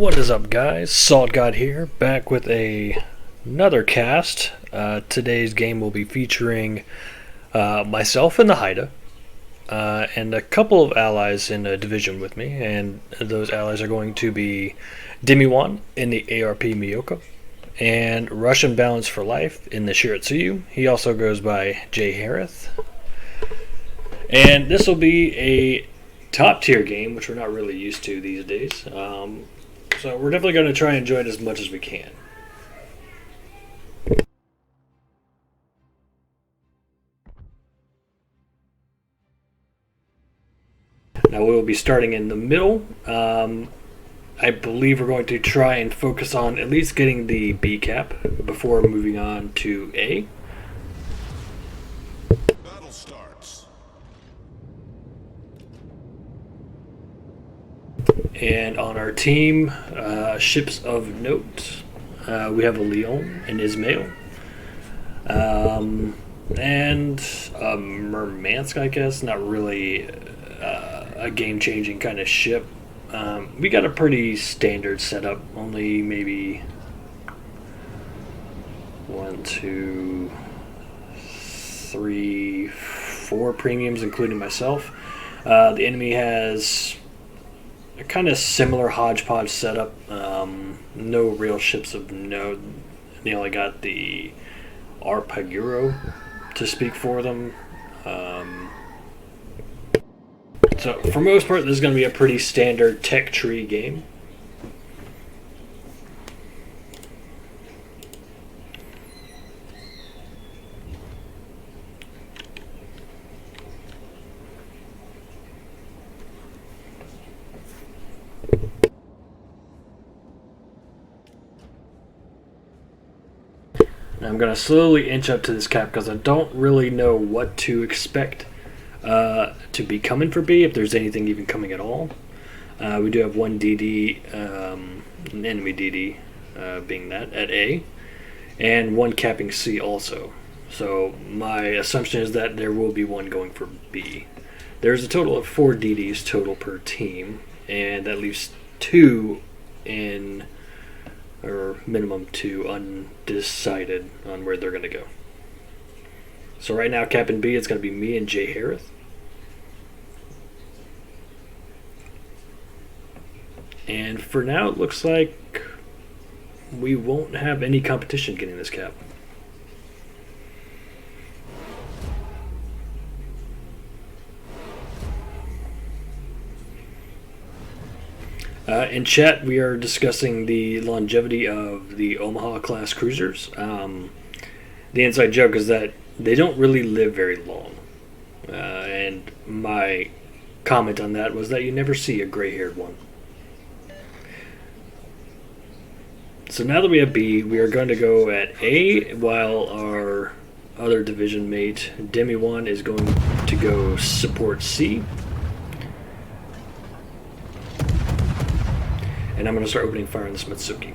What is up, guys? Salt God here, back with another cast. Today's game will be featuring myself in the Haida, and a couple of allies in a division with me, and those allies are going to be DemiJuan in the ARP Miyoko, and Russian Balance for Life in the Shiratsuyu. He also goes by JHereth. And this will be a top tier game, which we're not really used to these days. So we're definitely going to try and enjoy it as much as we can. Now we will be starting in the middle. I believe we're going to try and focus on at least getting the B cap before moving on to A. Battle starts. And on our team, ships of note, we have a Leon and Ismail, and Murmansk, I guess. Not really a game-changing kind of ship. We got a pretty standard setup, only maybe 1, 2, 3, 4 premiums, including myself. The enemy has a kind of similar hodgepodge setup. No real ships of note. They only got the Arpaguro to speak for them. So for most part, this is going to be a pretty standard tech tree game. I'm going to slowly inch up to this cap because I don't really know what to expect to be coming for B, if there's anything even coming at all. We do have one DD, an enemy DD being that, at A, and one capping C also. So my assumption is that there will be one going for B. There's a total of 4 DDs total per team, and that leaves 2 in, or minimum 2 undecided on where they're going to go. So right now, Captain B, it's going to be me and JHereth. And for now, it looks like we won't have any competition getting this cap. In chat, we are discussing the longevity of the Omaha class cruisers. The inside joke is that they don't really live very long. And my comment on that was that you never see a gray-haired one. So now that we have B, we are going to go at A, while our other division mate, DemiJuan, is going to go support C. And I'm going to start opening fire on the Mitsuki.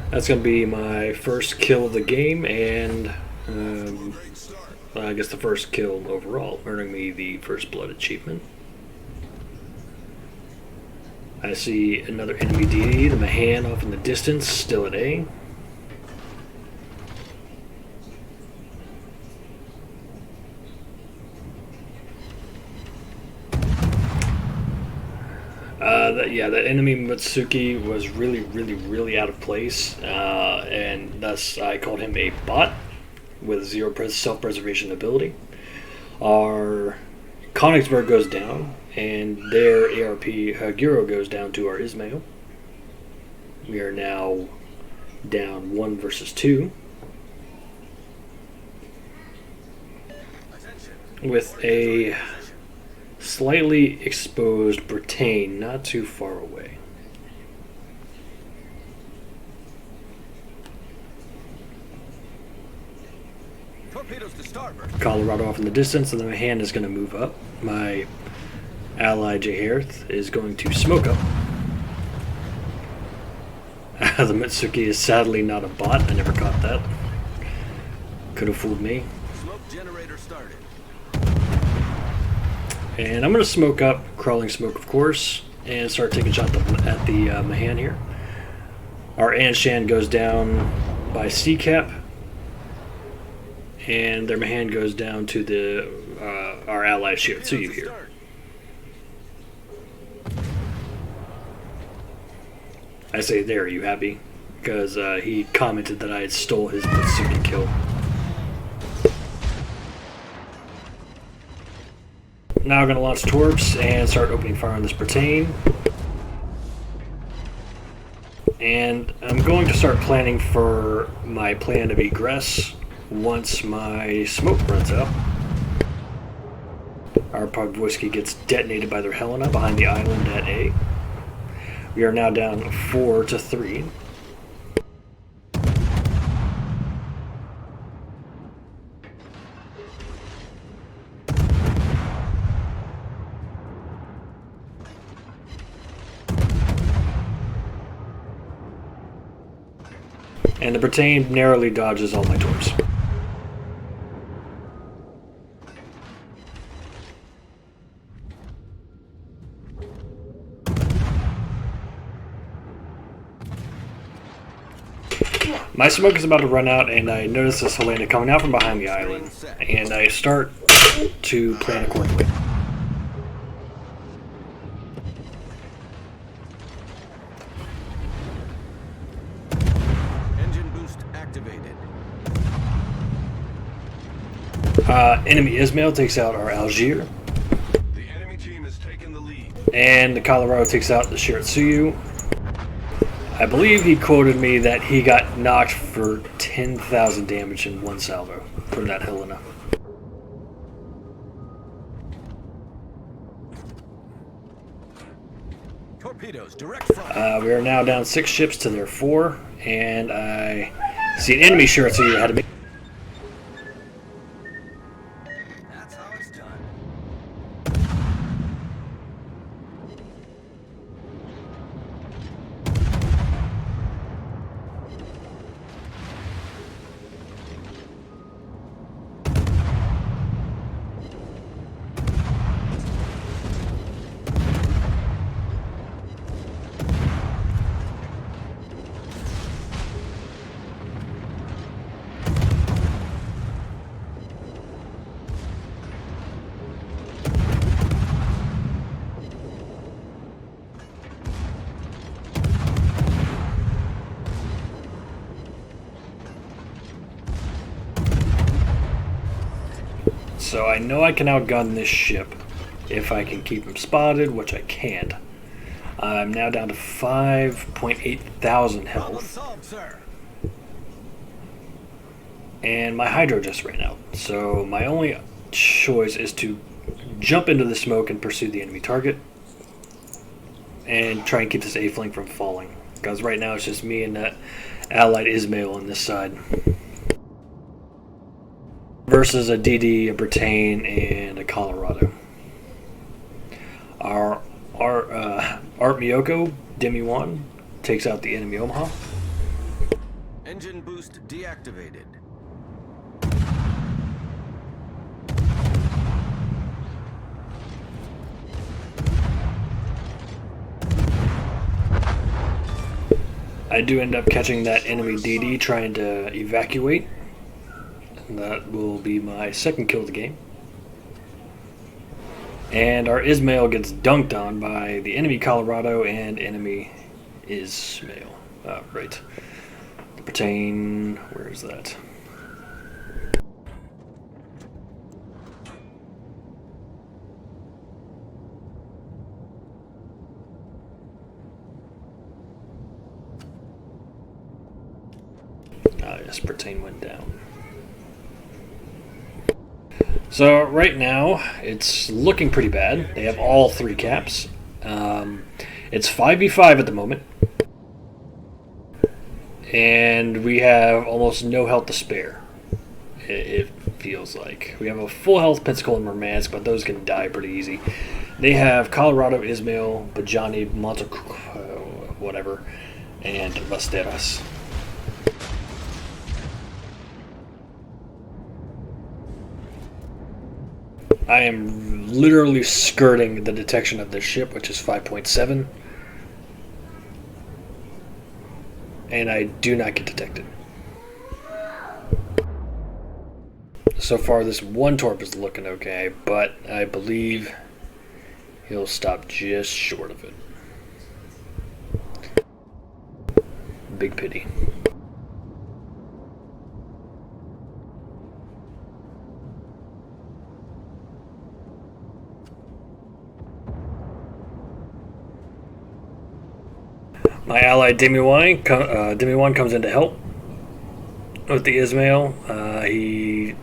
That's going to be my first kill of the game, and I guess the first kill overall, earning me the First Blood achievement. I see another enemy DD, the Mahan, off in the distance, still at A. That enemy Mitsuki was really out of place, and thus I called him a bot with 0 self-preservation ability. Our Königsberg goes down, and their ARP Haguro goes down to our Ismail. We are now down 1 versus 2. With a slightly exposed Britain not too far away. Torpedoes to starboard. Colorado off in the distance, and then my hand is going to move up. My ally JHereth is going to smoke up. The Mitsuki is sadly not a bot. I never caught that. Could have fooled me. Smoke generator started. And I'm going to smoke up, crawling smoke of course, and start taking shots at the Mahan here. Our Anshan goes down by C-cap, and their Mahan goes down to the our ally Shiotsuyu here. I say there, are you happy? Because he commented that I had stole his Mitsuki kill. Now I'm going to launch torps and start opening fire on this Pertain. And I'm going to start planning for my plan of egress once my smoke runs out. Our Podvoisky gets detonated by their Helena behind the island at A. We are now down 4-3. And the Pertain narrowly dodges all my torps. My smoke is about to run out, and I notice this Helena coming out from behind the island, and I start to plan accordingly. Engine boost activated. Enemy Ismail takes out our Algier, The enemy team has taken the lead. and the Colorado takes out the Shiotsuyu. I believe he quoted me that he got knocked for 10,000 damage in one salvo for that Helena. Torpedoes direct front. We are now down 6 ships to their 4, and I see an enemy Shiotsuyu ahead of me. That's how it's done. So I know I can outgun this ship if I can keep him spotted, which I can't. I'm now down to 5.8 thousand Problem health, solved, sir. and my hydro just ran out. So my only choice is to jump into the smoke and pursue the enemy target, and try and keep this A flank from falling. Because right now it's just me and that allied Ismail on this side, versus a DD, a Britain, and a Colorado. Our Art Miyoko, DemiJuan19, takes out the enemy Omaha. Engine boost deactivated. I do end up catching that enemy DD trying to evacuate. And that will be my second kill of the game. And our Ismail gets dunked on by the enemy Colorado and enemy Ismail. Right. The Pertain, where is that? Yes, Pertain went down. So right now, it's looking pretty bad. They have all 3 caps. It's 5v5 at the moment. And we have almost no health to spare. It feels like. We have a full health Pensacola and Murmansk, but those can die pretty easy. They have Colorado, Ismail, Bajani, whatever, and Vasteras. I am literally skirting the detection of this ship, which is 5.7. And I do not get detected. So far, this one torp is looking okay, but I believe he'll stop just short of it. Big pity. My ally DemiJuan comes in to help with the Ismail. He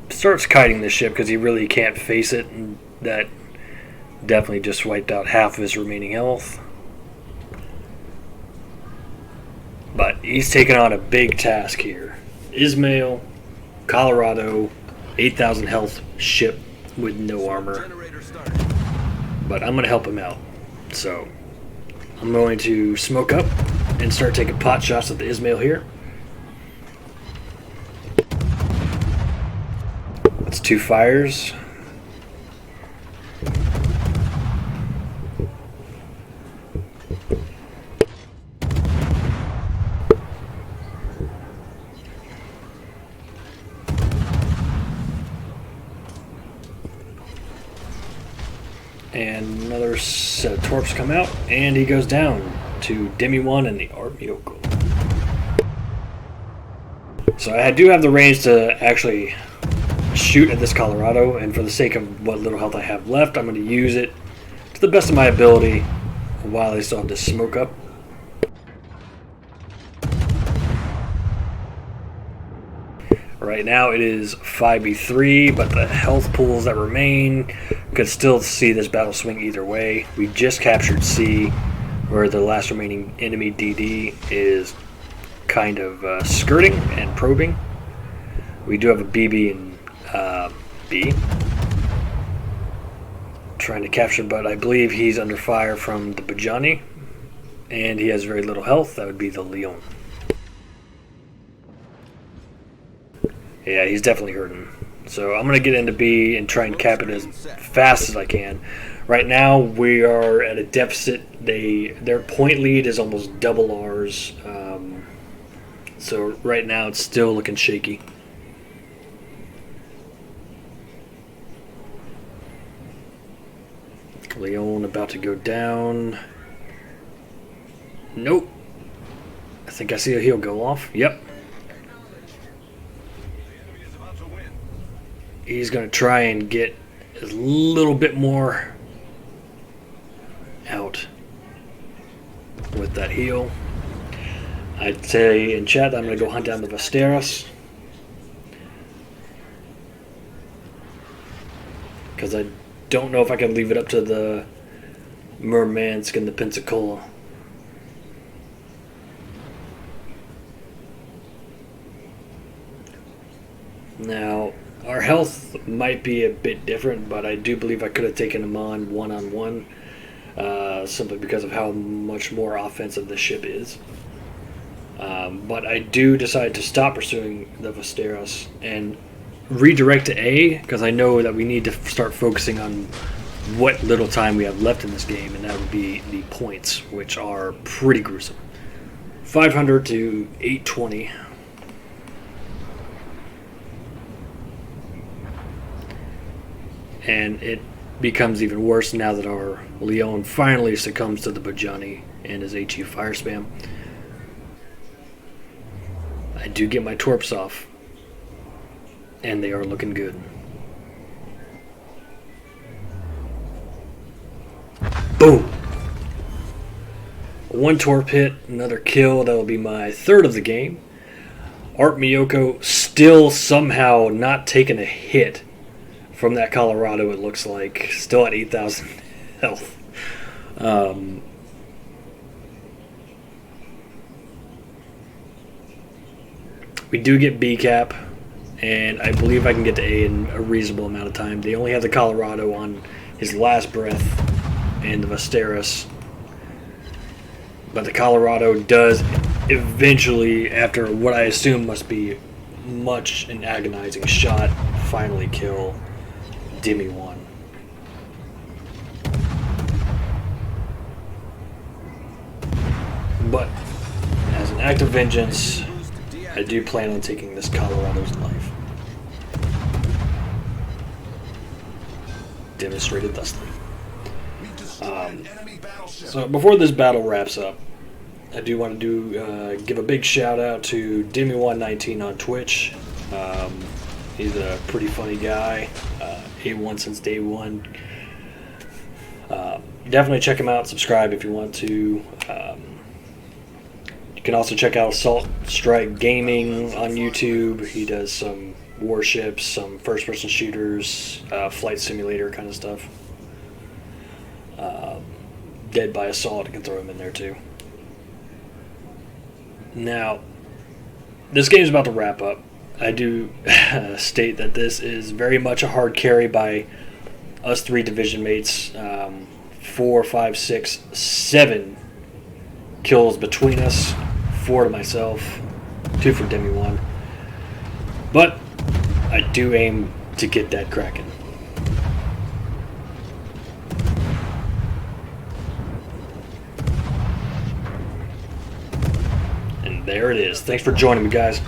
starts kiting the ship because he really can't face it, and that definitely just wiped out half of his remaining health. But he's taking on a big task here. Ismail, Colorado, 8,000 health ship with no armor. But I'm going to help him out. So I'm going to smoke up and start taking pot shots at the Ismail here. That's 2 fires. And another set of torps come out, and he goes down to DemiJuan and the Myoko. So I do have the range to actually shoot at this Colorado, and for the sake of what little health I have left, I'm going to use it to the best of my ability while I still have this smoke up. Right now it is 5v3, but the health pools that remain could still see this battle swing either way. We just captured C, where the last remaining enemy DD is kind of skirting and probing. We do have a BB and B trying to capture, but I believe he's under fire from the Bajani, and he has very little health. That would be the Leon. Yeah, he's definitely hurting. So I'm going to get into B and try and cap it as fast as I can. Right now we are at a deficit. Their point lead is almost double ours. So right now it's still looking shaky. Leon about to go down. Nope. I think I see a heel go off. Yep. He's going to try and get a little bit more out with that heel. I'd say in chat that I'm going to go hunt down the Vasteras, because I don't know if I can leave it up to the Murmansk and the Pensacola. Now, our health might be a bit different, but I do believe I could have taken him on one-on-one, simply because of how much more offensive this ship is. But I do decide to stop pursuing the Vasteras and redirect to A, because I know that we need to start focusing on what little time we have left in this game, and that would be the points, which are pretty gruesome. 500 to 820. And it becomes even worse now that our Leon finally succumbs to the Bajani and his HE fire spam. I do get my torps off, and they are looking good. Boom! One torp hit, another kill. That will be my third of the game. Myoko still somehow not taking a hit from that Colorado, it looks like. Still at 8,000 health. We do get B cap, and I believe I can get to A in a reasonable amount of time. They only have the Colorado on his last breath and the Vasteris, but the Colorado does eventually, after what I assume must be much an agonizing shot, finally kill DemiJuan. But as an act of vengeance, I do plan on taking this Colorado's life. Demonstrated thusly. So before this battle wraps up, I do want to give a big shout out to DemiJuan19 on Twitch. He's a pretty funny guy. A1 since day one. Definitely check him out. Subscribe if you want to. You can also check out Assault Strike Gaming on YouTube. He does some warships, some first-person shooters, flight simulator kind of stuff. Dead by Assault, I can throw him in there too. Now, this game is about to wrap up. I do state that this is very much a hard carry by us 3 division mates. 4, 5, 6, 7 kills between us. 4 to myself, 2 for DemiJuan. But I do aim to get that Kraken. And there it is. Thanks for joining me, guys.